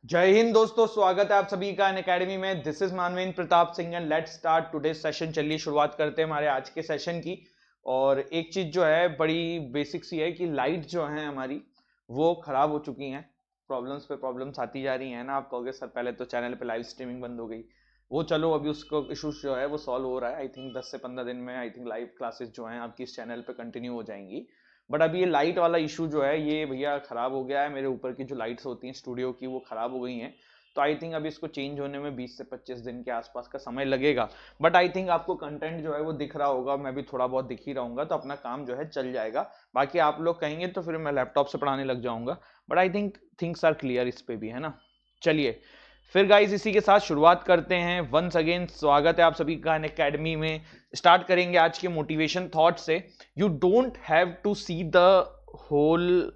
जय हिंद दोस्तों, स्वागत है आप सभी का अनअकैडमी में। This is Manvendra Pratap Singh and let's start today session. चलिए शुरुआत करते हैं हमारे आज के सेशन की। और एक चीज जो है बड़ी बेसिक सी है कि लाइट जो है हमारी वो खराब हो चुकी हैं। प्रॉब्लम्स पे प्रॉब्लम्स आती जा रही हैं ना। आप कहोगे सर पहले तो चैनल पे लाइव स्ट्रीमिंग बंद हो गई, वो चलो अभी उसको इशूज जो है वो सॉल्व हो रहा है। आई थिंक 10 से 15 दिन में आई थिंक लाइव क्लासेस जो हैं आपकी इस चैनल पे कंटिन्यू हो जाएंगी। बट अभी ये लाइट वाला इशू जो है ये भैया खराब हो गया है। मेरे ऊपर की जो लाइट्स होती हैं स्टूडियो की वो खराब हो गई हैं। तो आई थिंक अभी इसको चेंज होने में 20 से 25 दिन के आसपास का समय लगेगा। बट आई थिंक आपको कंटेंट जो है वो दिख रहा होगा, मैं भी थोड़ा बहुत दिख ही रहूंगा तो अपना काम जो है चल जाएगा। बाकी आप लोग कहेंगे तो फिर मैं लैपटॉप से पढ़ाने लग जाऊंगा। But I think things are clear इस पे भी, है ना। चलिए फिर गाइस इसी के साथ शुरुआत करते हैं। वंस अगेन स्वागत है आप सभी का अनअकैडमी में। स्टार्ट करेंगे आज के मोटिवेशन थॉट से। You don't have to see the whole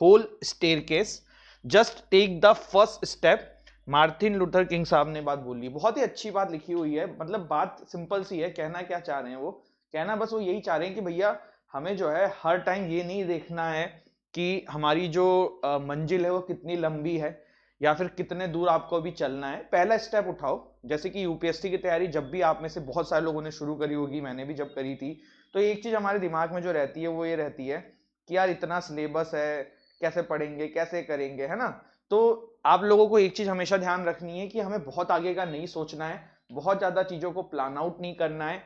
whole staircase, just take the first step. Martin Luther King साहब ने बात बोली, बहुत ही अच्छी बात लिखी हुई है। मतलब बात सिंपल सी है। कहना क्या चाह रहे हैं वो, कहना बस वो यही चाह रहे हैं कि भैया हमें जो है हर टाइम ये नहीं देखना है कि हमारी जो मंजिल है वो कितनी लंबी है या फिर कितने दूर आपको अभी चलना है। पहला स्टेप उठाओ। जैसे कि यूपीएससी की तैयारी जब भी आप में से बहुत सारे लोगों ने शुरू करी होगी, मैंने भी जब करी थी, तो एक चीज हमारे दिमाग में जो रहती है वो ये रहती है कि यार इतना सिलेबस है, कैसे पढ़ेंगे, कैसे करेंगे, है ना। तो आप लोगों को एक चीज हमेशा ध्यान रखनी है कि हमें बहुत आगे का नहीं सोचना है, बहुत ज्यादा चीजों को प्लान आउट नहीं करना है।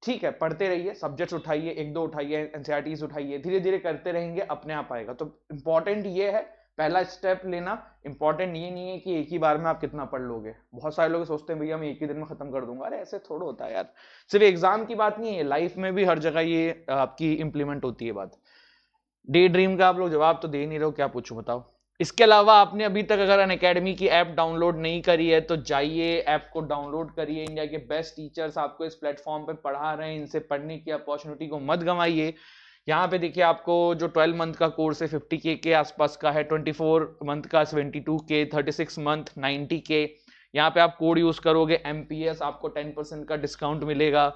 ठीक है, पढ़ते रहिए, सब्जेक्ट्स उठाइए, एक दो उठाइए, एनसीईआरटीज उठाइए, धीरे धीरे करते रहेंगे, अपने आप आएगा। तो इंपॉर्टेंट ये है पहला स्टेप लेना। इंपॉर्टेंट ये नहीं है कि एक ही बार में आप कितना पढ़ लोगे। बहुत सारे लोग सोचते हैं भैया मैं एक ही दिन में खत्म कर दूंगा। अरे ऐसे थोड़ा होता है यार। सिर्फ एग्जाम की बात नहीं है, लाइफ में भी हर जगह ये आपकी इंप्लीमेंट होती है बात। डे ड्रीम का आप लोग जवाब तो दे नहीं रहे हो, क्या पूछूं बताओ। इसके अलावा आपने अभी तक अगर अनअकैडमी की ऐप डाउनलोड नहीं करी है तो जाइए ऐप को डाउनलोड करिए। इंडिया के बेस्ट टीचर्स आपको इस प्लेटफॉर्म पे पढ़ा रहे हैं, इनसे पढ़ने की अपॉर्चुनिटी को मत गंवाइए। यहाँ पे देखिए आपको जो 12 मंथ का कोर्स है 50K के आसपास का है, 24 मंथ का 72K, 36 मंथ 90K। यहाँ पे आप कोड यूज करोगे MPS, आपको 10% का डिस्काउंट मिलेगा।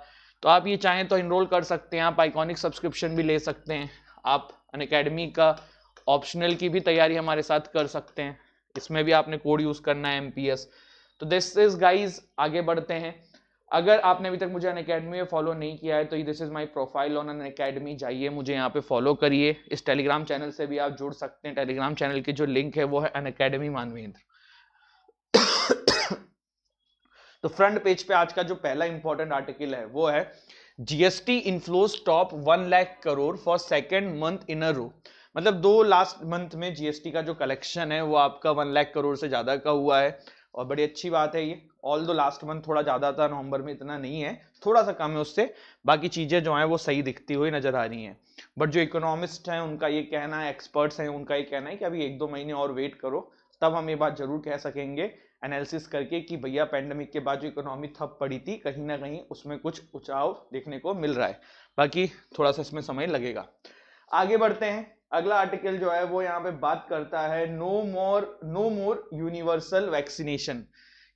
तो आप ये चाहें तो इनरोल कर सकते हैं, आप आइकॉनिक सब्सक्रिप्शन भी ले सकते हैं, आप अनअकैडमी का ऑप्शनल की भी तैयारी हमारे साथ कर सकते हैं। इसमें भी आपने कोड यूज करना है MPS। तो दिस इज गाइज, आगे बढ़ते हैं। अगर आपने अभी तक मुझे अनअकैडमी में फॉलो नहीं किया है तो this is my profile on Unacademy, जाइए मुझे यहाँ पे फॉलो करिए। इस टेलीग्राम चैनल से भी आप जुड़ सकते हैं। टेलीग्राम चैनल की जो लिंक है वो है अनअकैडमी मानवेंद्र। तो फ्रंट पेज पे आज का जो पहला इंपॉर्टेंट आर्टिकल है वो है GST inflows top 1 lakh crore for second month in a row. मतलब दो लास्ट मंथ में जीएसटी का जो कलेक्शन है वो आपका 1 लाख करोड़ से ज्यादा का हुआ है। और बड़ी अच्छी बात है ये। ऑल दो लास्ट मंथ थोड़ा ज्यादा था, नवंबर में इतना नहीं है, थोड़ा सा कम है उससे। बाकी चीजें जो है वो सही दिखती हुई नजर आ रही हैं। बट जो इकोनॉमिस्ट हैं उनका ये कहना है, एक्सपर्ट्स हैं उनका ये कहना है कि अभी 1-2 महीने और वेट करो, तब हम ये बात जरूर कह सकेंगे एनालिसिस करके कि भैया पेंडेमिक के बाद जो इकोनॉमी ठप पड़ी थी कहीं ना कहीं उसमें कुछ उछाव देखने को मिल रहा है। बाकी थोड़ा सा इसमें समय लगेगा। आगे बढ़ते हैं। अगला आर्टिकल जो है वो यहाँ पे बात करता है नो मोर यूनिवर्सल वैक्सीनेशन।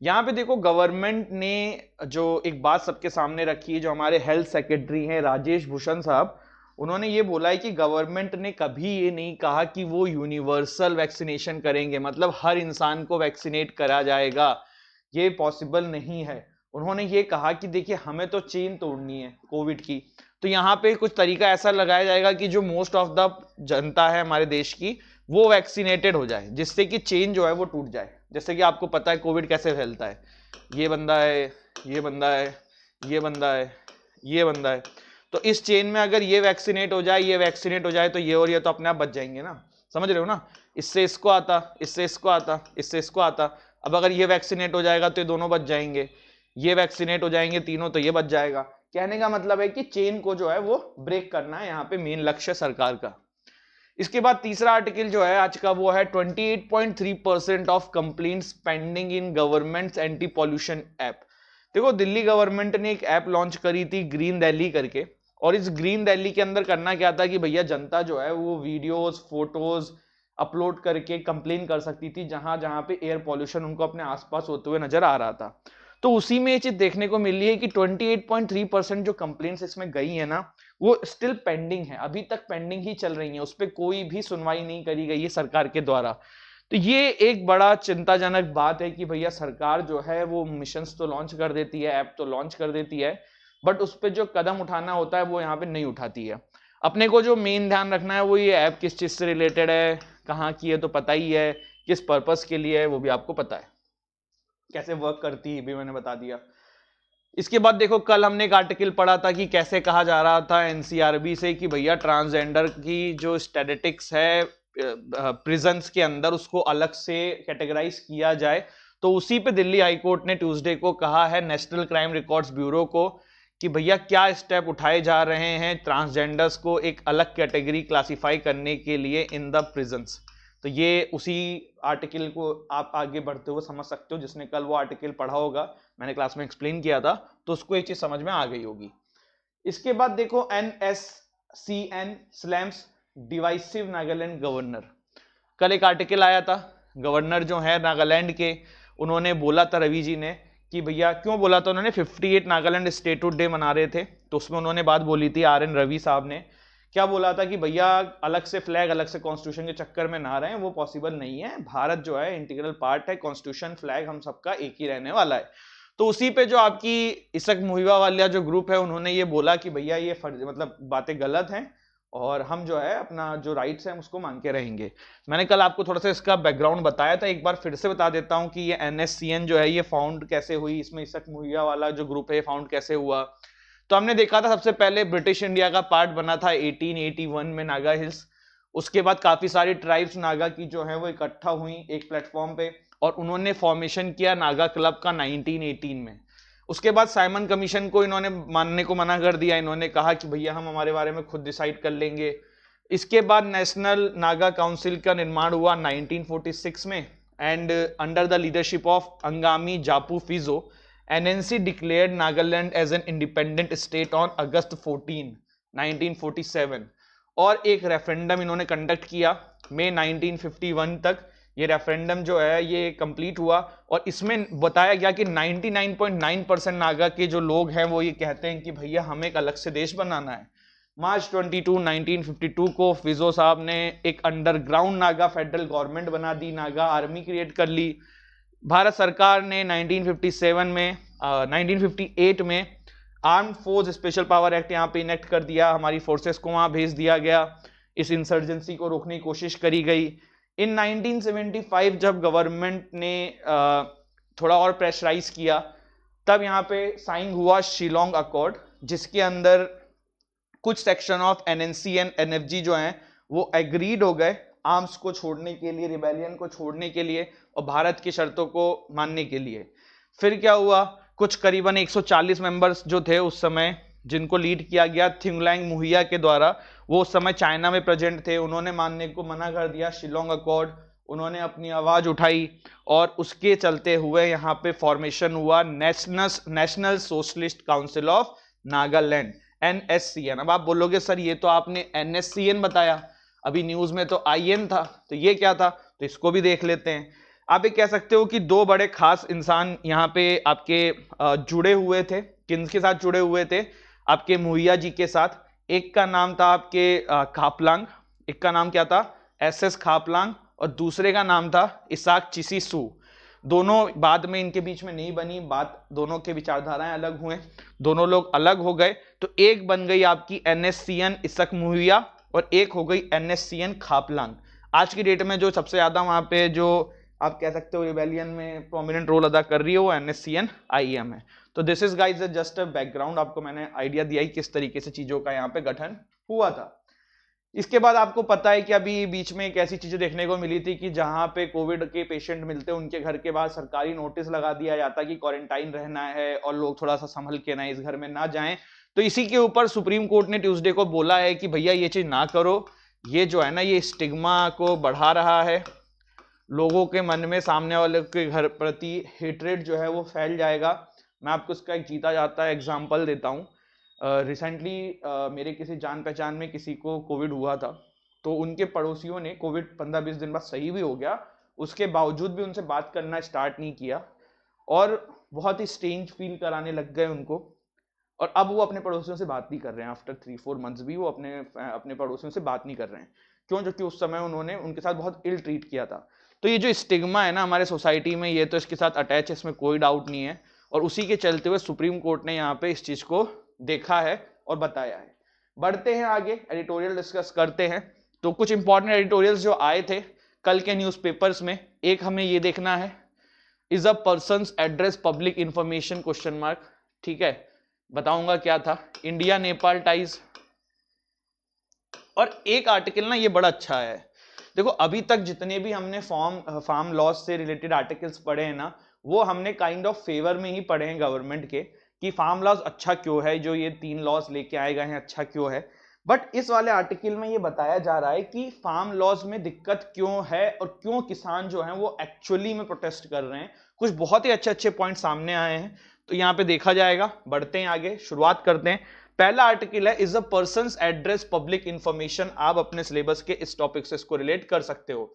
यहाँ पे देखो गवर्नमेंट ने जो एक बात सबके सामने रखी है, जो हमारे हेल्थ सेक्रेटरी हैं राजेश भूषण साहब, उन्होंने ये बोला है कि गवर्नमेंट ने कभी ये नहीं कहा कि वो यूनिवर्सल वैक्सीनेशन करेंगे, मतलब हर इंसान को वैक्सीनेट करा जाएगा, ये पॉसिबल नहीं है। उन्होंने ये कहा कि देखिए हमें तो चेन तोड़नी है कोविड की, तो यहाँ पे कुछ तरीका ऐसा लगाया जाएगा कि जो मोस्ट ऑफ द जनता है हमारे देश की वो वैक्सीनेटेड हो जाए, जिससे कि चेन जो है वो टूट जाए। जैसे कि आपको पता है कोविड कैसे फैलता है, ये बंदा है, ये बंदा है, ये बंदा है, ये बंदा है। तो इस चेन में अगर ये वैक्सीनेट हो जाए, ये वैक्सीनेट हो जाए, तो ये और ये तो अपने आप बच जाएंगे ना। समझ रहे हो ना। इससे इसको आता, इससे इसको आता, इससे इसको आता। अब अगर ये वैक्सीनेट हो जाएगा तो ये दोनों बच जाएंगे, ये वैक्सीनेट हो जाएंगे तीनों तो ये बच जाएगा। कहने का मतलब है कि चेन को जो है वो ब्रेक करना है यहाँ पे मेन लक्ष्य सरकार का। इसके बाद तीसरा आर्टिकल जो है आज का वो है 28.3% of complaints pending in governments anti pollution app. देखो दिल्ली गवर्नमेंट ने एक ऐप लॉन्च करी थी ग्रीन दिल्ली करके, और इस ग्रीन दिल्ली के अंदर करना क्या था कि भैया जनता जो है वो वीडियोस फोटोज अपलोड करके कंप्लेन कर सकती थी जहां जहां पे एयर पॉल्यूशन उनको अपने आसपास होते हुए नजर आ रहा था। तो उसी में ये चीज देखने को मिल रही है कि 28.3% जो कंप्लेंट्स इसमें गई है ना वो स्टिल पेंडिंग है, अभी तक पेंडिंग ही चल रही है, उस पर कोई भी सुनवाई नहीं करी गई है सरकार के द्वारा। तो ये एक बड़ा चिंताजनक बात है कि भैया सरकार जो है वो मिशंस तो लॉन्च कर देती है, ऐप तो लॉन्च कर देती है, बट उस पर जो कदम उठाना होता है वो यहाँ पे नहीं उठाती है। अपने को जो मेन ध्यान रखना है वो ये ऐप किस चीज से रिलेटेड है, कहाँ की है तो पता ही है, किस पर्पस के लिए है वो भी आपको पता है, कैसे वर्क करती है भी मैंने बता दिया। इसके बाद देखो, कल हमने एक आर्टिकल पढ़ा था कि कैसे कहा जा रहा था एनसीआरबी से कि भैया ट्रांसजेंडर की जो स्टैटिस्टिक्स है प्रिजन्स के अंदर उसको अलग से कैटेगराइज किया जाए। तो उसी पे दिल्ली हाईकोर्ट ने ट्यूसडे को कहा है नेशनल क्राइम रिकॉर्ड्स ब्यूरो को कि भैया क्या स्टेप उठाए जा रहे हैं ट्रांसजेंडर्स को एक अलग कैटेगरी क्लासिफाई करने के लिए इन द प्रिजन्स। तो ये उसी आर्टिकल को आप आगे बढ़ते हुए समझ सकते हो, जिसने कल वो आर्टिकल पढ़ा होगा, मैंने क्लास में एक्सप्लेन किया था, तो उसको एक चीज समझ में आ गई होगी। इसके बाद देखो NSCN slams divisive Nagaland governor. कल एक आर्टिकल आया था, गवर्नर जो है नागालैंड के, उन्होंने बोला था रवि जी ने कि भैया, क्यों बोला था उन्होंने, 58 नागालैंड स्टेटहुड डे मना रहे थे, तो उसमें उन्होंने बात बोली थी, RN रवि साहब ने क्या बोला था कि भैया अलग से फ्लैग, अलग से कॉन्स्टिट्यूशन के चक्कर में ना रहें, वो पॉसिबल नहीं है, भारत जो है इंटीग्रल पार्ट है, कॉन्स्टिट्यूशन फ्लैग हम सबका एक ही रहने वाला है। तो उसी पे जो आपकी इसक मुहिबा वाला जो ग्रुप है, उन्होंने ये बोला कि भैया ये मतलब बातें गलत हैं और हम जो है अपना जो राइट्स है उसको मान के रहेंगे। मैंने कल आपको थोड़ा सा इसका बैकग्राउंड बताया था, एक बार फिर से बता देता हूं कि ये NSCN जो है ये फाउंड कैसे हुई, इसमें इसक मुहिबा वाला जो ग्रुप है फाउंड कैसे हुआ। तो हमने देखा था सबसे पहले ब्रिटिश इंडिया का पार्ट बना था 1881 में नागा हिल्स। उसके बाद काफी सारी ट्राइब्स नागा की जो है वो इकट्ठा हुई एक प्लेटफॉर्म पे और उन्होंने फॉर्मेशन किया नागा क्लब का 1918 में। उसके बाद साइमन कमीशन को इन्होंने मानने को मना कर दिया, इन्होंने कहा कि भैया हम हमारे बारे में खुद डिसाइड कर लेंगे। इसके बाद नेशनल नागा काउंसिल का निर्माण हुआ 1946 में and under the leadership of Angami Zapu Phizo NNC declared Nagaland as an independent state on August 14, 1947 और एक रेफरेंडम इन्होंने कंडक्ट किया मई 1951 तक। ये रेफरेंडम जो है ये कंप्लीट हुआ और इसमें बताया गया कि 99.9% नागा के जो लोग हैं वो ये कहते हैं कि भैया हमें एक अलग से देश बनाना है। मार्च 22, 1952 को फिजो साहब ने एक अंडरग्राउंड नागा फेडरल गवर्नमेंट बना दी, नागा आर्मी क्रिएट कर ली। भारत सरकार ने 1958 में armed force special power act यहाँ पे इनेक्ट कर दिया, हमारी फोर्सेस को वहां भेज दिया गया, इस इंसर्जेंसी को रोकने की कोशिश करी गई। इन 1975 जब गवर्नमेंट ने थोड़ा और प्रेशराइज किया, तब यहाँ पे साइन हुआ शिलोंग अकॉर्ड, जिसके अंदर कुछ section of NNC and NFG जो हैं वो एग्रीड हो गए आर्म्स को छोड़ने के लिए, रिबेलियन को छोड़ने के लिए और भारत की शर्तों को मानने के लिए। फिर क्या हुआ, कुछ करीबन 140 मेंबर्स जो थे उस समय, जिनको लीड किया गया थिंगलैंग मुहिया के द्वारा, वो उस समय चाइना में प्रेजेंट थे, उन्होंने मानने को मना कर दिया शिलोंग अकॉर्ड, उन्होंने अपनी आवाज उठाई और उसके चलते हुए यहाँ पे फॉर्मेशन हुआ national socialist council of Nagaland NSCN। अब आप बोलोगे सर ये तो आपने NSCN बताया, अभी न्यूज में तो IN था, तो ये क्या था, तो इसको भी देख लेते हैं। आप ये कह सकते हो कि दो बड़े खास इंसान यहाँ पे आपके जुड़े हुए थे, किनके साथ जुड़े हुए थे, आपके मुहिया जी के साथ। एक का नाम था आपके खापलांग, एक का नाम क्या था SS खापलांग और दूसरे का नाम था इसाक चिसीसू। दोनों बाद में इनके बीच में नहीं बनी बात, दोनों के विचारधाराएं अलग हुए, दोनों लोग अलग हो गए, तो एक बन गई आपकी NSCN इसक मुहिया और एक हो गई NSCN खापलांग। आज की डेट में जो सबसे ज्यादा वहां पे जो आप कह सकते हो रिबेलियन में प्रोमिनेंट रोल अदा कर रही है वो NSCN IM है। तो this is guys just a background, आपको मैंने आइडिया दिया किस तरीके से चीजों का यहाँ पे गठन हुआ था। इसके बाद आपको पता है कि अभी बीच में एक ऐसी चीजें देखने को मिली थी कि जहां पे कोविड के पेशेंट मिलते हैं उनके घर के बाहर सरकारी नोटिस लगा दिया जाता कि क्वारंटाइन रहना है और लोग थोड़ा सा संभल के ना इस घर में ना जाएं। तो इसी के ऊपर सुप्रीम कोर्ट ने ट्यूसडे को बोला है कि भैया ये चीज ना करो, ये जो है ना ये स्टिग्मा को बढ़ा रहा है, लोगों के मन में सामने वाले के घर प्रति हेट्रेड जो है वो फैल जाएगा। मैं आपको इसका एक जीता जाता एग्जाम्पल देता हूँ। रिसेंटली मेरे किसी जान पहचान में किसी को कोविड हुआ था, तो उनके पड़ोसियों ने कोविड 15-20 दिन बाद सही भी हो गया, उसके बावजूद भी उनसे बात करना स्टार्ट नहीं किया और बहुत ही स्ट्रेंज फील कराने लग गए उनको, और अब वो अपने पड़ोसियों से बात नहीं कर रहे हैं। आफ्टर 3-4 मंथ्स भी वो अपने पड़ोसियों से बात नहीं कर रहे हैं। क्यों? जो कि उस समय उन्होंने उनके साथ बहुत इल ट्रीट किया था। तो ये जो स्टिग्मा है ना हमारे सोसाइटी में, ये तो इसके साथ अटैच है, इसमें कोई डाउट नहीं है। और उसी के चलते हुए सुप्रीम कोर्ट ने यहाँ पे इस चीज को देखा है और बताया है। बढ़ते हैं आगे, एडिटोरियल डिस्कस करते हैं। तो कुछ इंपॉर्टेंट एडिटोरियल्स जो आए थे कल के न्यूज़पेपर्स में, एक हमें ये देखना है, is a persons address public information question mark. ठीक है, बताऊंगा क्या था। इंडिया नेपाल टाइज, और एक आर्टिकल ना ये बड़ा अच्छा है। देखो अभी तक जितने भी हमने फार्म लॉज से रिलेटेड आर्टिकल्स पढ़े हैं ना, वो हमने काइंड ऑफ फेवर में ही पढ़े हैं गवर्नमेंट के, कि फार्म लॉज अच्छा क्यों है, जो ये 3 लॉज लेके आए गए हैं अच्छा क्यों है। बट इस वाले आर्टिकल में ये बताया जा रहा है कि फार्म लॉज में दिक्कत क्यों है और क्यों किसान जो हैं वो एक्चुअली में प्रोटेस्ट कर रहे हैं। कुछ बहुत ही अच्छे अच्छे पॉइंट सामने आए हैं, तो यहाँ पे देखा जाएगा। बढ़ते हैं आगे, शुरुआत करते हैं। पहला आर्टिकल है, is a persons address public information. आप अपने सिलेबस के इस टॉपिक से इसको रिलेट कर सकते हो।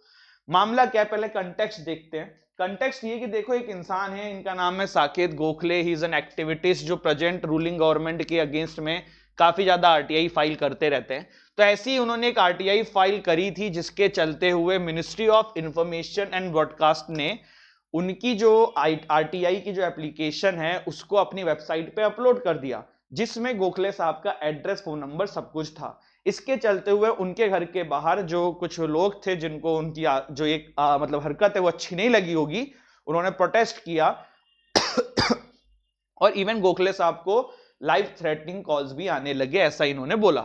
मामला क्या है, पहले कंटेक्स्ट देखते हैं। कंटेक्स्ट ये कि देखो एक इंसान है, इनका नाम है Saket Gokhale. He is an activist जो प्रेजेंट रूलिंग गवर्नमेंट के अगेंस्ट में काफी ज्यादा आरटीआई फाइल करते रहते हैं। तो ऐसी ही उन्होंने एक आरटीआई फाइल करी थी, जिसके चलते हुए ministry of information and broadcast ने उनकी जो आरटीआई की जो एप्लीकेशन है उसको अपनी वेबसाइट पे अपलोड कर दिया, जिसमें गोखले साहब का एड्रेस, फोन नंबर सब कुछ था। इसके चलते हुए उनके घर के बाहर जो कुछ लोग थे जिनको उनकी जो एक मतलब हरकत है वो अच्छी नहीं लगी होगी, उन्होंने प्रोटेस्ट किया और इवन गोखले साहब को लाइफ थ्रेटनिंग कॉल्स भी आने लगे, ऐसा इन्होंने बोला।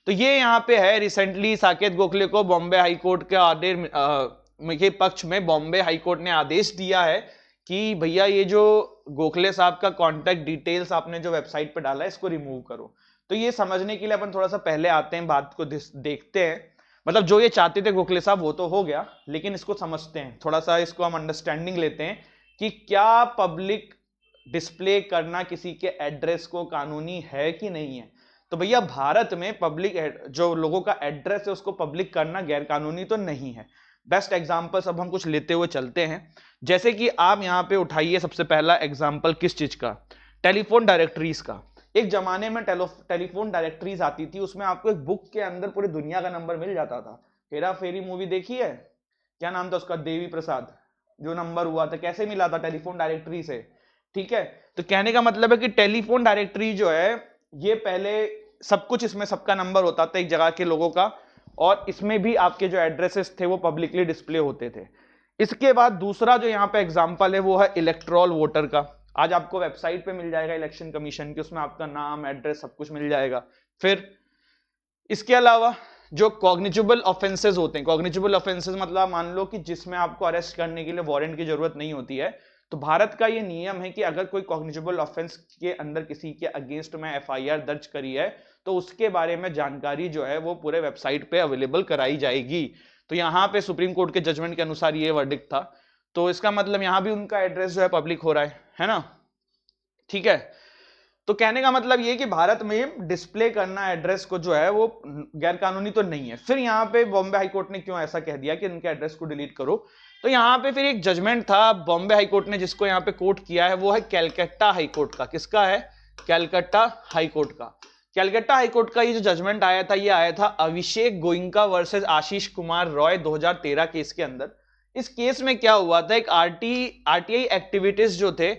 तो ये यहाँ पे है, रिसेंटली साकेत गोखले को बॉम्बे हाईकोर्ट के आदेश के पक्ष में बॉम्बे हाईकोर्ट ने आदेश दिया है कि भैया ये जो गोखले साहब का कॉन्टैक्ट डिटेल्स आपने जो वेबसाइट पे डाला है इसको रिमूव करो। तो ये समझने के लिए अपन थोड़ा सा पहले आते हैं, बात को देखते हैं। मतलब जो ये चाहते थे गोखले साहब वो तो हो गया, लेकिन इसको समझते हैं थोड़ा सा, इसको हम अंडरस्टैंडिंग लेते हैं कि क्या पब्लिक डिस्प्ले करना किसी के एड्रेस को कानूनी है कि नहीं है। तो भैया भारत में पब्लिक जो लोगों का एड्रेस है उसको पब्लिक करना गैर कानूनी तो नहीं है। बेस्ट एग्जांपल्स अब हम कुछ लेते हुए चलते हैं। जैसे कि आप यहाँ पे उठाइए सबसे पहला एग्जांपल किस चीज का, टेलीफोन डायरेक्टरीज का। एक जमाने में टेलीफोन डायरेक्टरीज आती थी, उसमें आपको एक बुक के अंदर पूरी दुनिया का नंबर मिल जाता था। हेरा फेरी मूवी देखी है, क्या नाम था उसका, देवी प्रसाद, जो नंबर हुआ था कैसे मिला था, टेलीफोन डायरेक्टरी से। ठीक है, तो कहने का मतलब है कि टेलीफोन डायरेक्टरी जो है ये पहले सब कुछ, इसमें सबका नंबर होता था एक जगह के लोगों का, और इसमें भी आपके जो एड्रेसेस थे वो पब्लिकली डिस्प्ले होते थे। इसके बाद दूसरा जो यहाँ पे एग्जांपल है वो है इलेक्ट्रोल वोटर का। आज आपको वेबसाइट पे मिल जाएगा इलेक्शन कमीशन की, उसमें आपका नाम, एड्रेस सब कुछ मिल जाएगा। फिर इसके अलावा जो कॉग्निजेबल ऑफेंसेस होते हैं, कॉग्निजेबल ऑफेंसेस मतलब मान लो कि जिसमें आपको अरेस्ट करने के लिए वारंट की जरूरत नहीं होती है, तो भारत का ये नियम है कि अगर कोई कॉग्निजेबल ऑफेंस के अंदर किसी के अगेंस्ट में एफआईआर दर्ज करी है तो उसके बारे में जानकारी जो है वो पूरे वेबसाइट पे अवेलेबल कराई जाएगी। तो यहाँ पे सुप्रीम कोर्ट के जजमेंट के अनुसार ये वर्डिक्ट था, तो इसका मतलब यहाँ भी उनका एड्रेस जो है पब्लिक हो रहा है ना। ठीक है, तो कहने का मतलब ये कि भारत में डिस्प्ले करना एड्रेस को जो है वो गैर कानूनी तो नहीं है। फिर यहाँ पे बॉम्बे हाईकोर्ट ने क्यों ऐसा कह दिया कि इनके एड्रेस को डिलीट करो, तो यहाँ पे फिर एक जजमेंट था बॉम्बे हाईकोर्ट ने जिसको यहाँ पे कोर्ट किया है, वो है कैलकाटा हाईकोर्ट का। किसका है, कैलकाटा हाईकोर्ट का। कैलकाटा हाईकोर्ट का ये जो जजमेंट आया था, ये आया था अभिषेक गोइंका वर्सेस आशीष कुमार रॉय 2013 केस के अंदर। इस केस में क्या हुआ था, एक आरटीआई एक्टिविटीज जो थे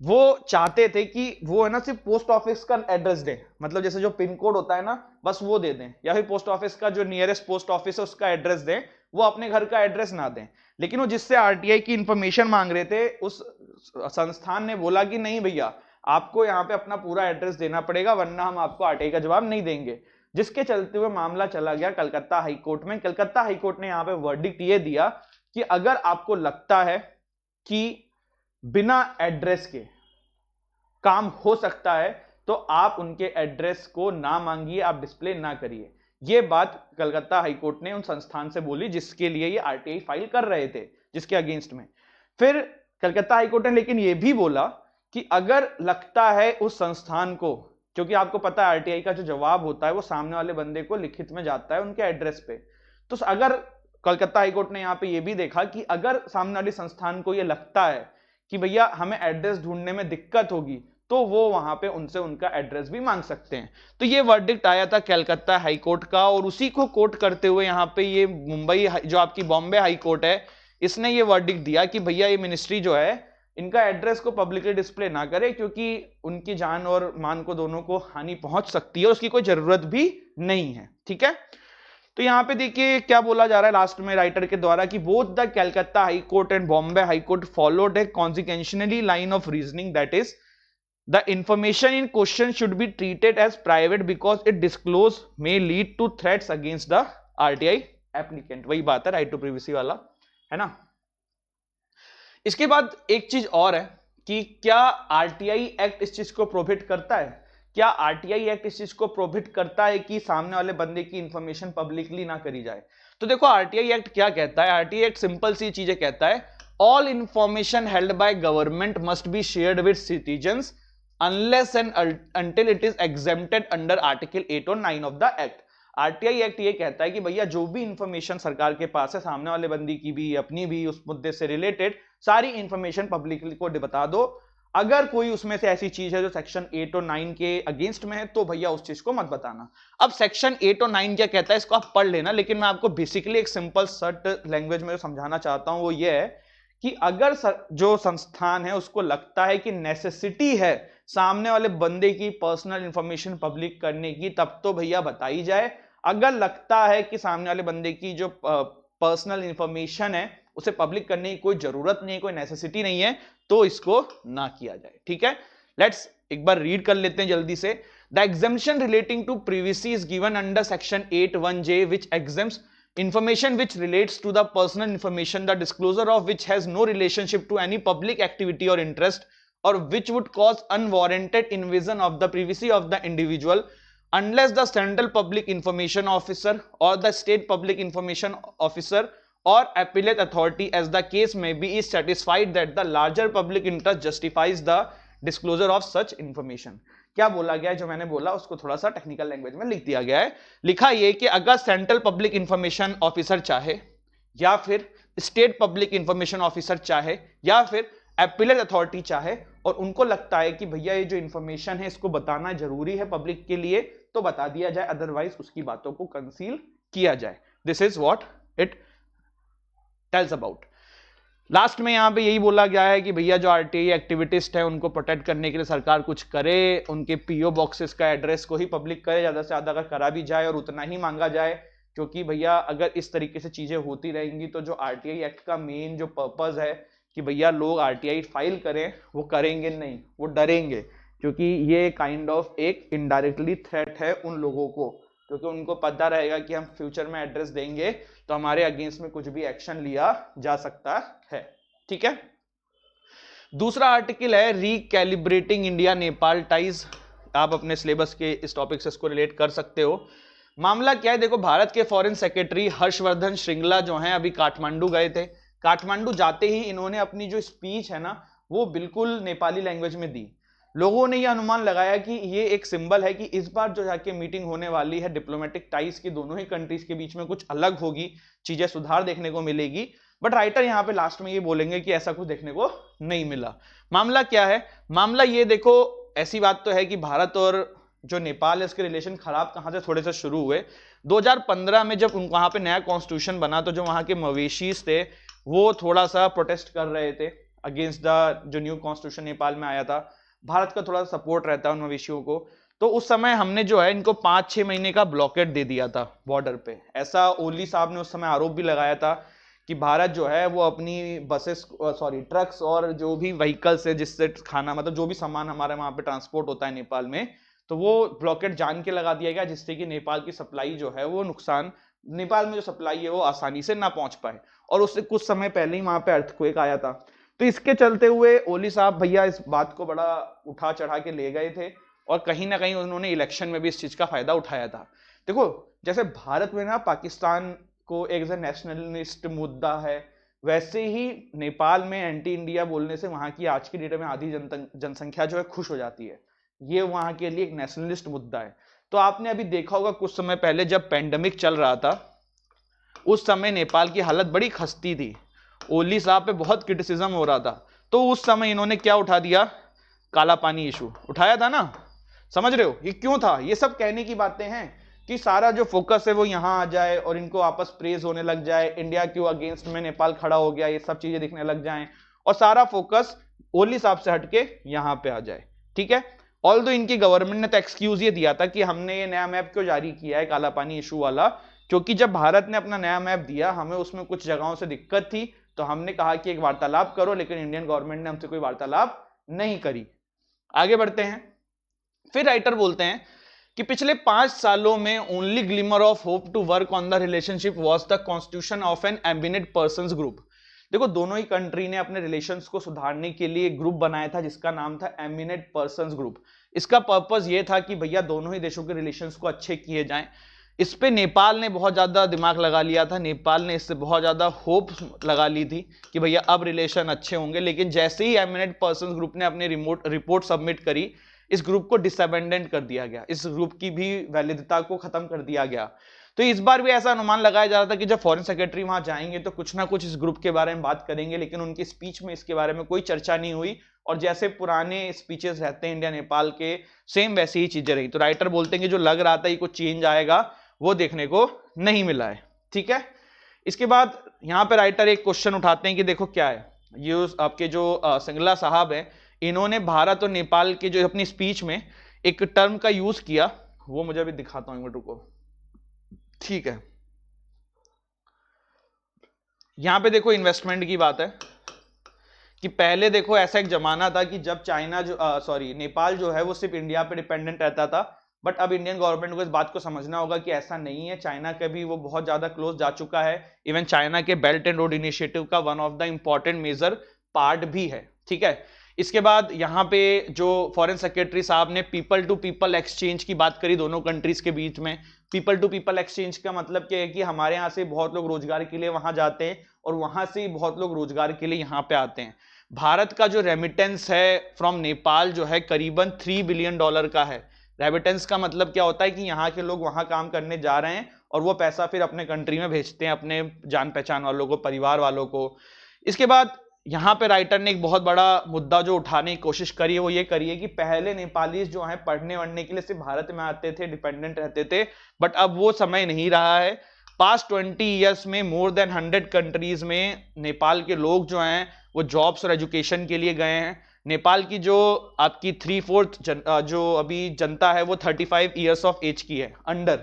वो चाहते थे कि वो है ना सिर्फ पोस्ट ऑफिस का एड्रेस दें, मतलब जैसे जो पिन कोड होता है ना बस वो दे दें, या फिर पोस्ट ऑफिस का जो नियरेस्ट पोस्ट ऑफिस है उसका एड्रेस दें, वो अपने घर का एड्रेस ना दें। लेकिन वो जिससे आरटीआई की इंफॉर्मेशन मांग रहे थे उस संस्थान ने बोला कि नहीं भैया आपको यहाँ पे अपना पूरा एड्रेस देना पड़ेगा, वरना हम आपको आरटीआई का जवाब नहीं देंगे। जिसके चलते हुए मामला चला गया कलकत्ता हाईकोर्ट में। कलकत्ता हाईकोर्ट ने यहाँ पे वर्डिक्ट ये दिया कि अगर आपको लगता है कि बिना एड्रेस के काम हो सकता है तो आप उनके एड्रेस को ना मांगिए, आप डिस्प्ले ना करिए। ये बात कलकत्ता हाईकोर्ट ने उन संस्थान से बोली जिसके लिए ये आरटीआई फाइल कर रहे थे, जिसके अगेंस्ट में। फिर कलकत्ता हाईकोर्ट ने लेकिन ये भी बोला कि अगर लगता है उस संस्थान को, क्योंकि आपको पता है आरटीआई का जो जवाब होता है वो सामने वाले बंदे को लिखित में जाता है उनके एड्रेस पे, तो अगर कलकत्ता हाईकोर्ट ने यहाँ पे ये भी देखा कि अगर सामने वाले संस्थान को ये लगता है कि भैया हमें एड्रेस ढूंढने में दिक्कत होगी, तो वो वहां पे उनसे उनका एड्रेस भी मांग सकते हैं। तो ये वर्डिक्ट आया था कलकत्ता हाईकोर्ट का, और उसी को कोट करते हुए यहाँ पे ये मुंबई जो आपकी बॉम्बे हाईकोर्ट है इसने ये वर्डिक्ट दिया कि भैया ये मिनिस्ट्री जो है इनका एड्रेस को पब्लिकली डिस्प्ले ना करे, क्योंकि उनकी जान और मान को दोनों को हानि पहुंच सकती है, उसकी कोई जरूरत भी नहीं है। ठीक है, तो यहां पे देखिए क्या बोला जा रहा है लास्ट में राइटर के द्वारा कि both the Calcutta high court and Bombay high court followed a consequentially line of reasoning, that is the information in question should be treated as private because it disclose may lead to threats against the RTI applicant. वही बात है right to privacy वाला, है ना। इसके बाद एक चीज और है कि क्या आरटीआई एक्ट इस चीज को प्रोहिबिट करता है? क्या आरटीआई एक्ट इस चीज को प्रोहिबिट करता है कि सामने वाले बंदे की इंफॉर्मेशन पब्लिकली ना करी जाए? तो देखो आरटीआई एक्ट क्या कहता है, आरटीआई एक्ट सिंपल सी चीजें कहता है, all information held by government must be shared with citizens unless and until it is exempted under article 8 और 9 of the act. RTI act ये कहता है कि भैया जो भी इंफॉर्मेशन सरकार के पास है, सामने वाले बंदी की भी अपनी भी, उस मुद्दे से रिलेटेड सारी इंफॉर्मेशन पब्लिकली को बता दो। अगर कोई उसमें से ऐसी चीज है जो सेक्शन 8 और 9 के अगेंस्ट में है तो भैया उस चीज को मत बताना। अब सेक्शन 8 और 9 क्या कहता है इसको आप पढ़ लेना, लेकिन मैं आपको बेसिकली एक सिंपल सर्ट लैंग्वेज में जो समझाना चाहता हूं वो ये है कि अगर जो संस्थान है उसको लगता है कि नेसेसिटी है सामने वाले बंदे की पर्सनल इंफॉर्मेशन पब्लिक करने की, तब तो भैया बताई जाए। अगर लगता है कि सामने वाले बंदे की जो पर्सनल इंफॉर्मेशन है उसे पब्लिक करने की कोई जरूरत नहीं, कोई नेसेसिटी नहीं है, तो इसको ना किया जाए। ठीक है, लेट्स एक बार रीड कर लेते हैं जल्दी से। The exemption relating to privacy is given under section 8(1)(j which exempts information which relates to the personal information, the disclosure of which has no relationship to any public activity or interest, or which would cause unwarranted invasion of the privacy of the individual, unless the central public information officer or the state public information officer or appellate authority, as the case may be, is satisfied that the larger public interest justifies the disclosure of such information। क्या बोला गया है, जो मैंने बोला उसको थोड़ा सा टेक्निकल लैंग्वेज में लिख दिया गया है। लिखा ये कि अगर सेंट्रल पब्लिक इंफॉर्मेशन ऑफिसर चाहे, या फिर स्टेट पब्लिक इंफॉर्मेशन ऑफिसर चाहे, या फिर एपिलेट अथॉरिटी चाहे, और उनको लगता है कि भैया ये जो इंफॉर्मेशन है इसको बताना जरूरी है पब्लिक के लिए, तो बता दिया जाए, अदरवाइज उसकी बातों को कंसील किया जाए। This is what it tells about. Last में यहां पे यही बोला गया है कि भैया जो आरटीआई एक्टिविटिस्ट है उनको प्रोटेक्ट करने के लिए सरकार कुछ करे, उनके पीओ बॉक्सेस का एड्रेस को ही पब्लिक करे, ज्यादा से ज्यादा अगर करा भी जाए और उतना ही मांगा जाए, क्योंकि भैया अगर इस तरीके से चीजें होती रहेंगी तो जो आरटीआई एक्ट का मेन जो पर्पज है कि भैया लोग आरटीआई फाइल करें, वो करेंगे नहीं, वो डरेंगे, क्योंकि ये काइंड ऑफ एक इनडायरेक्टली थ्रेट है उन लोगों को, क्योंकि उनको पता रहेगा कि हम फ्यूचर में एड्रेस देंगे तो हमारे अगेंस्ट में कुछ भी एक्शन लिया जा सकता है। ठीक है, दूसरा आर्टिकल है रिकैलिब्रेटिंग इंडिया नेपाल टाइज। आप अपने सिलेबस के इस टॉपिक से इसको रिलेट कर सकते हो। मामला क्या है, देखो भारत के फॉरेन सेक्रेटरी हर्षवर्धन श्रृंगला जो हैं अभी काठमांडू गए थे। काठमांडू जाते ही इन्होंने अपनी जो स्पीच है ना वो बिल्कुल नेपाली लैंग्वेज में दी। लोगों ने यह अनुमान लगाया कि ये एक सिंबल है कि इस बार जो जाके मीटिंग होने वाली है डिप्लोमेटिक टाइज की दोनों ही कंट्रीज के बीच में कुछ अलग होगी, चीजें सुधार देखने को मिलेगी। बट राइटर यहाँ पे लास्ट में ये बोलेंगे कि ऐसा कुछ देखने को नहीं मिला। मामला क्या है, मामला ये देखो, ऐसी बात तो है कि भारत और जो नेपाल है इसके रिलेशन खराब कहां से थोड़े से शुरू हुए। 2015 में जब वहां पे नया कॉन्स्टिट्यूशन बना तो जो वहां के मवेशीज थे वो थोड़ा सा प्रोटेस्ट कर रहे थे अगेंस्ट द जो न्यू कॉन्स्टिट्यूशन नेपाल में आया था। भारत का थोड़ा सा सपोर्ट रहता है उन मवेशियों को, तो उस समय हमने जो है इनको 5-6 महीने का ब्लॉकेट दे दिया था बॉर्डर पे। ऐसा ओली साहब ने उस समय आरोप भी लगाया था कि भारत जो है वो अपनी बसेस ट्रक्स और जो भी व्हीकल्स है जिससे खाना मतलब जो भी सामान हमारे वहां पे ट्रांसपोर्ट होता है नेपाल में, तो वो ब्लॉकेट जान के लगा दिया गया जिससे कि नेपाल की सप्लाई जो है वो नुकसान, नेपाल में जो सप्लाई है वो आसानी से ना पहुंच पाए। और उससे कुछ समय पहले ही वहां पे अर्थक्वेक आया था, तो इसके चलते हुए ओली साहब भैया इस बात को बड़ा उठा चढ़ा के ले गए थे और कहीं ना कहीं उन्होंने इलेक्शन में भी इस चीज का फायदा उठाया था। देखो जैसे भारत में ना पाकिस्तान को एक नेशनलिस्ट मुद्दा है, वैसे ही नेपाल में एंटी इंडिया बोलने से वहां की आज की डेट में आधी जनसंख्या जो है खुश हो जाती है। ये वहां के लिए एक नेशनलिस्ट मुद्दा है। तो आपने अभी देखा होगा कुछ समय पहले जब पेंडेमिक चल रहा था उस समय नेपाल की हालत बड़ी खस्ती थी, ओली साहब पे बहुत क्रिटिसिज्म हो रहा था, तो उस समय इन्होंने क्या उठा दिया, काला पानी इशू उठाया था ना। समझ रहे हो ये क्यों था, ये सब कहने की बातें हैं कि सारा जो फोकस है वो यहाँ आ जाए और इनको आपस प्रेज होने लग जाए, इंडिया के अगेंस्ट में नेपाल खड़ा हो गया, ये सब चीजें दिखने लग जाएं और सारा फोकस ओली साहब से हटके यहाँ पे आ जाए। ठीक है, ऑल्दो इनकी गवर्नमेंट ने तो एक्सक्यूज ये दिया था कि हमने ये नया मैप क्यों जारी किया है काला पानी इशू वाला, क्योंकि जब भारत ने अपना नया मैप दिया हमें उसमें कुछ जगहों से दिक्कत थी, तो हमने कहा कि एक वार्तालाप करो, लेकिन इंडियन गवर्नमेंट ने हमसे कोई वार्तालाप नहीं करी। आगे बढ़ते हैं। फिर राइटर बोलते हैं कि पिछले 5 सालों में only glimmer of hope to work on the relationship was the constitution of an eminent persons group. देखो, दोनों ही कंट्री ने अपने रिलेशंस को सुधारने के लिए एक ग्रुप बनाया था जिसका नाम था एमिनेंट पर्संस ग्रुप। इसका पर्पस ये था कि भैया दोनों ही देशों के रिलेशंस को अच्छे किए जाएं। इस पे नेपाल ने बहुत ज्यादा दिमाग लगा लिया था, नेपाल ने इससे बहुत ज्यादा होप लगा ली थी कि भैया अब रिलेशन अच्छे होंगे, लेकिन जैसे ही एमिनेंट पर्संस ग्रुप ने अपनी रिपोर्ट सबमिट करी, इस ग्रुप को डिसअबेंडेंट कर दिया गया, इस ग्रुप की भी वैलिडिटी को खत्म कर दिया गया। तो इस बार भी ऐसा अनुमान लगाया जा रहा था कि जब फॉरेन सेक्रेटरी वहां जाएंगे तो कुछ ना कुछ इस ग्रुप के बारे में बात करेंगे, लेकिन उनकी स्पीच में इसके बारे में कोई चर्चा नहीं हुई और जैसे पुराने स्पीचेस रहते हैं इंडिया नेपाल के, सेम वैसी ही चीजें रही। तो राइटर बोलते हैं कि जो लग रहा था ये कुछ चेंज आएगा वो देखने को नहीं मिला है। ठीक है, इसके बाद यहाँ पे राइटर एक क्वेश्चन उठाते हैं कि देखो क्या है ये, आपके जो सिंगला साहब है इन्होंने भारत और नेपाल के जो अपनी स्पीच में एक टर्म का यूज किया, वो मुझे अभी दिखाता हूं, एक मिनट रुको। ठीक है, यहां पे देखो इन्वेस्टमेंट की बात है कि पहले देखो ऐसा एक जमाना था कि जब चाइना जो नेपाल जो है वो सिर्फ इंडिया पे डिपेंडेंट रहता था, बट अब इंडियन गवर्नमेंट को इस बात को समझना होगा कि ऐसा नहीं है, चाइना के भी वो बहुत ज्यादा क्लोज जा चुका है। इवन चाइना के बेल्ट एंड रोड इनिशिएटिव का one of the important major part भी है। ठीक है, इसके बाद यहाँ पे जो फॉरेन सेक्रेटरी साहब ने पीपल टू पीपल एक्सचेंज की बात करी दोनों कंट्रीज के बीच में। पीपल टू पीपल एक्सचेंज का मतलब क्या है कि हमारे यहाँ से बहुत लोग रोजगार के लिए वहां जाते हैं और वहां से बहुत लोग रोजगार के लिए यहाँ पे आते हैं। भारत का जो रेमिटेंस है फ्रॉम नेपाल जो है करीबन $3 बिलियन का है। रेमिटेंस का मतलब क्या होता है कि यहाँ के लोग वहां काम करने जा रहे हैं और वो पैसा फिर अपने कंट्री में भेजते हैं अपने जान पहचान वालों को, परिवार वालों को। इसके बाद यहाँ पे राइटर ने एक बहुत बड़ा मुद्दा जो उठाने की कोशिश करी है वो ये करी है कि पहले नेपालीज जो है पढ़ने वढ़ने के लिए सिर्फ भारत में आते थे, डिपेंडेंट रहते थे, बट अब वो समय नहीं रहा है। पास्ट 20 ईयर्स में मोर देन 100 कंट्रीज में नेपाल के लोग जो हैं वो जॉब्स और एजुकेशन के लिए गए हैं। नेपाल की जो आपकी 3/4 जो अभी जनता है वो 35 ईयर्स ऑफ एज की है अंडर।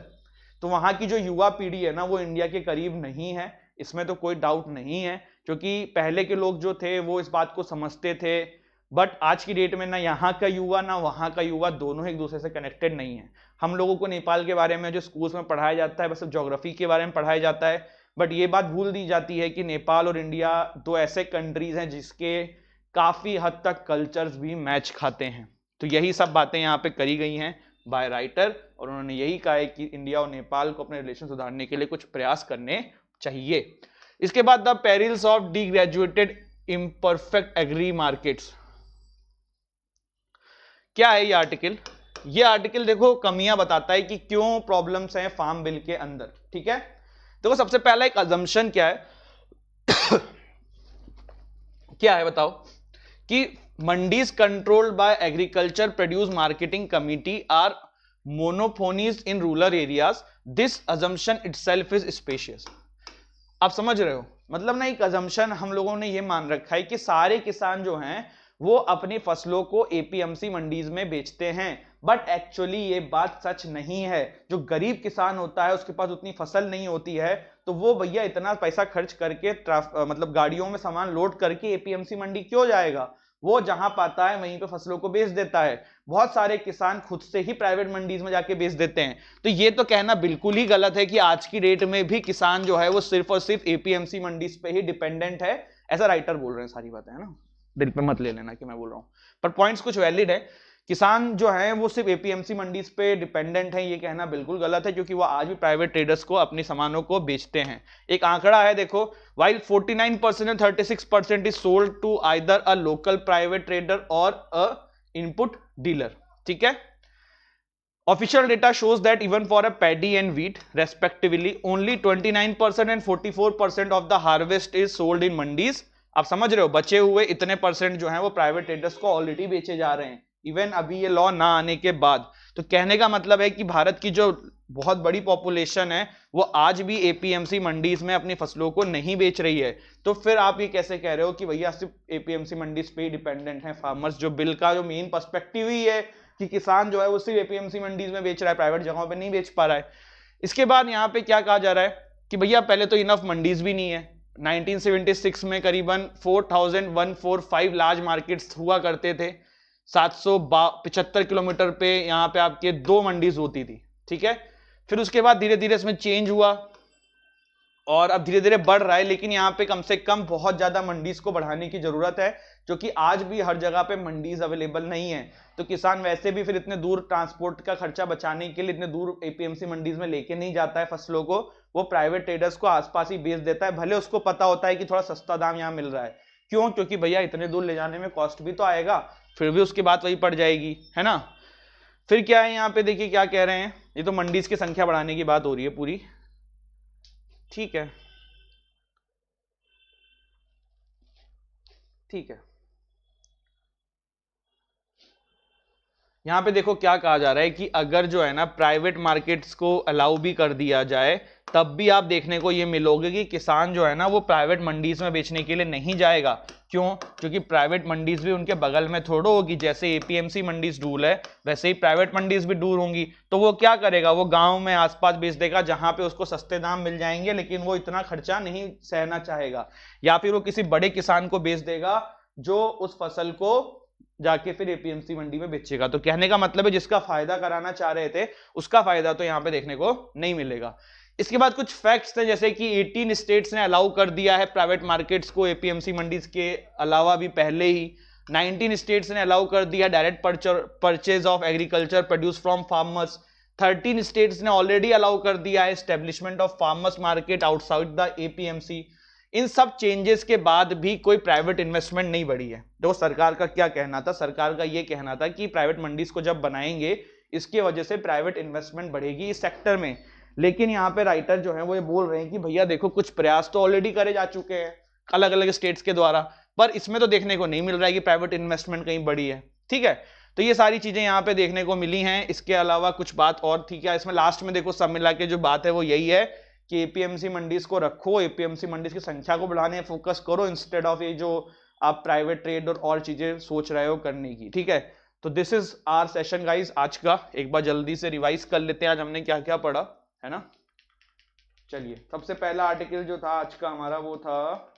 तो वहां की जो युवा पीढ़ी है ना वो इंडिया के करीब नहीं है, इसमें तो कोई डाउट नहीं है, क्योंकि पहले के लोग जो थे वो इस बात को समझते थे। बट आज की डेट में ना यहाँ का युवा ना वहाँ का युवा दोनों एक दूसरे से कनेक्टेड नहीं है। हम लोगों को नेपाल के बारे में जो स्कूल्स में पढ़ाया जाता है बस ज्योग्राफी के बारे में पढ़ाया जाता है, बट ये बात भूल दी जाती है कि नेपाल और इंडिया दो ऐसे कंट्रीज हैं जिसके काफी हद तक कल्चर्स भी मैच खाते हैं। तो यही सब बातें यहाँ पे करी गई हैं बाय राइटर और उन्होंने यही कहा है कि इंडिया और नेपाल को अपने रिलेशन सुधारने के लिए कुछ प्रयास करने चाहिए। इसके बाद the perils of degraduated imperfect agri markets. क्या है ये आर्टिकल? ये आर्टिकल देखो कमियां बताता है कि क्यों प्रॉब्लम्स हैं फार्म बिल के अंदर। ठीक है, देखो सबसे पहला एक अजम्पशन क्या है क्या है बताओ कि mandis controlled by agriculture produce marketing committee are monophonies in rural areas, this assumption itself is specious. आप समझ रहे हो, मतलब ना एक अजम्पशन हम लोगों ने ये मान रखा है कि सारे किसान जो हैं वो अपनी फसलों को एपीएमसी मंडीज में बेचते हैं, बट एक्चुअली ये बात सच नहीं है। जो गरीब किसान होता है उसके पास उतनी फसल नहीं होती है, तो वो भैया इतना पैसा खर्च करके मतलब गाड़ियों में सामान लोड करके एपीएमसी मंडी क्यों जाएगा? वो जहां पाता है वहीं पे फसलों को बेच देता है। बहुत सारे किसान खुद से ही प्राइवेट मंडीज में जाके बेच देते हैं। तो ये तो कहना बिल्कुल ही गलत है कि आज की डेट में भी किसान जो है वो सिर्फ और सिर्फ एपीएमसी मंडीज पे ही डिपेंडेंट है, ऐसा राइटर बोल रहे हैं। सारी बातें है ना, दिल पे मत ले लेना कि मैं बोल रहा हूं, पर पॉइंट्स कुछ वैलिड है। किसान जो है वो सिर्फ एपीएमसी मंडीज पे डिपेंडेंट है, ये कहना बिल्कुल गलत है, क्योंकि वो आज भी प्राइवेट ट्रेडर्स को अपनी सामानों को बेचते हैं। एक आंकड़ा है देखो, while 49% and 36% is sold to either a local private trader or a input dealer. ठीक है, official data shows that even for a paddy and wheat respectively only 29% and 44% of the harvest is sold in mandis. आप समझ रहे हो, बचे हुए इतने percent जो हैं वो प्राइवेट ट्रेडर्स को ऑलरेडी बेचे जा रहे हैं, इवन अभी ये लॉ ना आने के बाद। तो कहने का मतलब है कि भारत की जो बहुत बड़ी पॉपुलेशन है, वो आज भी एपीएमसी मंडीज में अपनी फसलों को नहीं बेच रही है। तो फिर आप ये कैसे कह रहे हो कि भैया सिर्फ एपीएमसी मंडीज पे ही डिपेंडेंट है फार्मर्स? जो बिल का जो मेन पर्सपेक्टिव ही है कि किसान जो है वो सिर्फ एपीएमसी मंडीज में बेच रहा है, प्राइवेट जगहों पे नहीं बेच पा रहा है। इसके बाद यहाँ पे क्या कहा जा रहा है कि भैया पहले तो इनफ मंडीज भी नहीं है। 1976 में करीबन 4145 लार्ज मार्केट्स हुआ करते थे, 775 किलोमीटर पे यहाँ पे आपके 2 मंडीज होती थी, ठीक है। फिर उसके बाद धीरे धीरे इसमें चेंज हुआ और अब धीरे धीरे बढ़ रहा है, लेकिन यहाँ पे कम से कम बहुत ज्यादा मंडीज को बढ़ाने की जरूरत है, क्योंकि आज भी हर जगह पे मंडीज अवेलेबल नहीं है। तो किसान वैसे भी फिर इतने दूर ट्रांसपोर्ट का खर्चा बचाने के लिए इतने दूर एपीएमसी मंडीज में लेके नहीं जाता है फसलों को, वो प्राइवेट ट्रेडर्स को आसपास ही बेच देता है, भले उसको पता होता है कि थोड़ा सस्ता दाम यहाँ मिल रहा है। क्यों? क्योंकि भैया इतने दूर ले जाने में कॉस्ट भी तो आएगा, फिर भी उसकी बात वही पड़ जाएगी, है ना। फिर क्या है यहाँ पे, देखिए क्या कह रहे हैं, ये तो मंडीज की संख्या बढ़ाने की बात हो रही है पूरी, ठीक है, ठीक है। यहाँ पे देखो क्या कहा जा रहा है कि अगर जो है ना प्राइवेट मार्केट्स को अलाउ भी कर दिया जाए, तब भी आप देखने को ये मिलोगे कि किसान जो है ना वो प्राइवेट मंडीज में बेचने के लिए नहीं जाएगा। क्यों? क्योंकि प्राइवेट मंडीज भी उनके बगल में थोड़ा होगी, जैसे एपीएमसी मंडीज दूर है वैसे ही प्राइवेट मंडीज भी दूर होंगी। तो वो क्या करेगा, वो गांव में आसपास बेच देगा जहां पे उसको सस्ते दाम मिल जाएंगे, लेकिन वो इतना खर्चा नहीं सहना चाहेगा, या फिर वो किसी बड़े किसान को बेच देगा जो उस फसल को जाके फिर एपीएमसी मंडी में बेचेगा। तो कहने का मतलब है जिसका फायदा कराना चाह रहे थे उसका फायदा तो यहाँ पे देखने को नहीं मिलेगा। इसके बाद कुछ फैक्ट्स थे, जैसे कि 18 स्टेट्स ने अलाउ कर दिया है प्राइवेट मार्केट्स को एपीएमसी मंडीज के अलावा भी पहले ही। 19 स्टेट्स ने अलाउ कर दिया direct purchase of agriculture produce from farmers. 13 states ने ऑलरेडी अलाउ कर दिया है establishment of farmers market outside the APMC. इन सब चेंजेस के बाद भी कोई प्राइवेट इन्वेस्टमेंट नहीं बढ़ी है। तो सरकार का क्या कहना था? सरकार का यह कहना था कि प्राइवेट मंडीज को जब बनाएंगे इसकी वजह से प्राइवेट इन्वेस्टमेंट बढ़ेगी इस सेक्टर में। लेकिन यहाँ पे राइटर जो है वो ये बोल रहे हैं कि भैया देखो कुछ प्रयास तो ऑलरेडी करे जा चुके हैं अलग अलग स्टेट्स के द्वारा, पर इसमें तो देखने को नहीं मिल रहा है कि प्राइवेट इन्वेस्टमेंट कहीं बढ़ी है, ठीक है। तो ये सारी चीजें यहाँ पे देखने को मिली हैं। इसके अलावा कुछ बात और थी क्या इसमें? लास्ट में देखो सब मिला के जो बात है वो यही है कि एपीएमसी मंडीज को रखो, एपीएमसी मंडीज की संख्या को बढ़ाने फोकस करो इंस्टेड ऑफ ये जो आप प्राइवेट ट्रेड और चीजें सोच रहे हो करने की, ठीक है। तो this is our session guys आज का। एक बार जल्दी से रिवाइज कर लेते हैं आज हमने क्या क्या पढ़ा, है ना। चलिए, सबसे पहला आर्टिकल जो था आज का हमारा वो था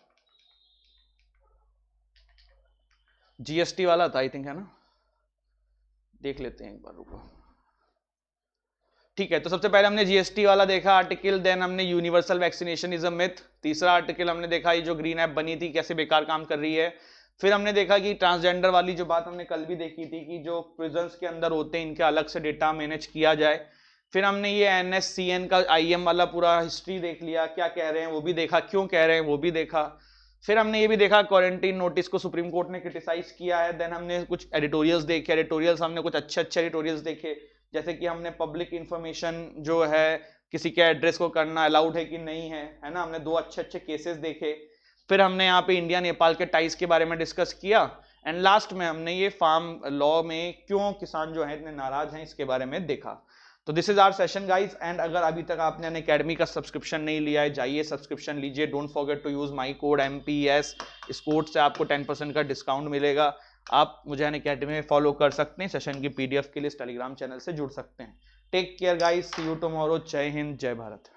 जीएसटी वाला था, आई थिंक, है ना। देख लेते हैं एक बार, रुको। ठीक है, तो सबसे पहले हमने जीएसटी वाला देखा आर्टिकल, देन हमने universal vaccination is a myth. तीसरा आर्टिकल हमने देखा ये जो ग्रीन ऐप बनी थी कैसे बेकार काम कर रही है। फिर हमने देखा कि ट्रांसजेंडर वाली जो बात हमने कल भी देखी थी कि जो प्रिजन्स के अंदर होते हैं इनके अलग से डेटा मैनेज किया जाए। फिर हमने ये एनएससीएन का आईएम वाला पूरा हिस्ट्री देख लिया, क्या कह रहे हैं वो भी देखा, क्यों कह रहे हैं वो भी देखा। फिर हमने ये भी देखा क्वारंटीन नोटिस को सुप्रीम कोर्ट ने क्रिटिसाइज किया है। देन हमने कुछ एडिटोरियल्स देखे, एडिटोरियल्स हमने कुछ अच्छे अच्छे एडिटोरियल्स देखे, जैसे कि हमने पब्लिक इंफॉर्मेशन जो है किसी के एड्रेस को करना अलाउड है कि नहीं है ना। हमने 2 अच्छे अच्छे केसेस देखे। फिर हमने यहाँ पे इंडिया नेपाल के टाइज के बारे में डिस्कस किया। एंड लास्ट में हमने ये फार्म लॉ में क्यों किसान जो है इतने नाराज हैं इसके बारे में देखा। तो this is our session guys. And अगर अभी तक आपने अनअकैडमी का सब्सक्रिप्शन नहीं लिया है, जाइए सब्सक्रिप्शन लीजिए। Don't forget to use my code MPS। इस कोड से आपको 10% का डिस्काउंट मिलेगा। आप मुझे अनअकैडमी में फॉलो कर सकते हैं। सेशन की PDF के लिए इस टेलीग्राम चैनल से जुड़ सकते हैं। Take care guys, see you tomorrow. जय हिंद, जय भारत।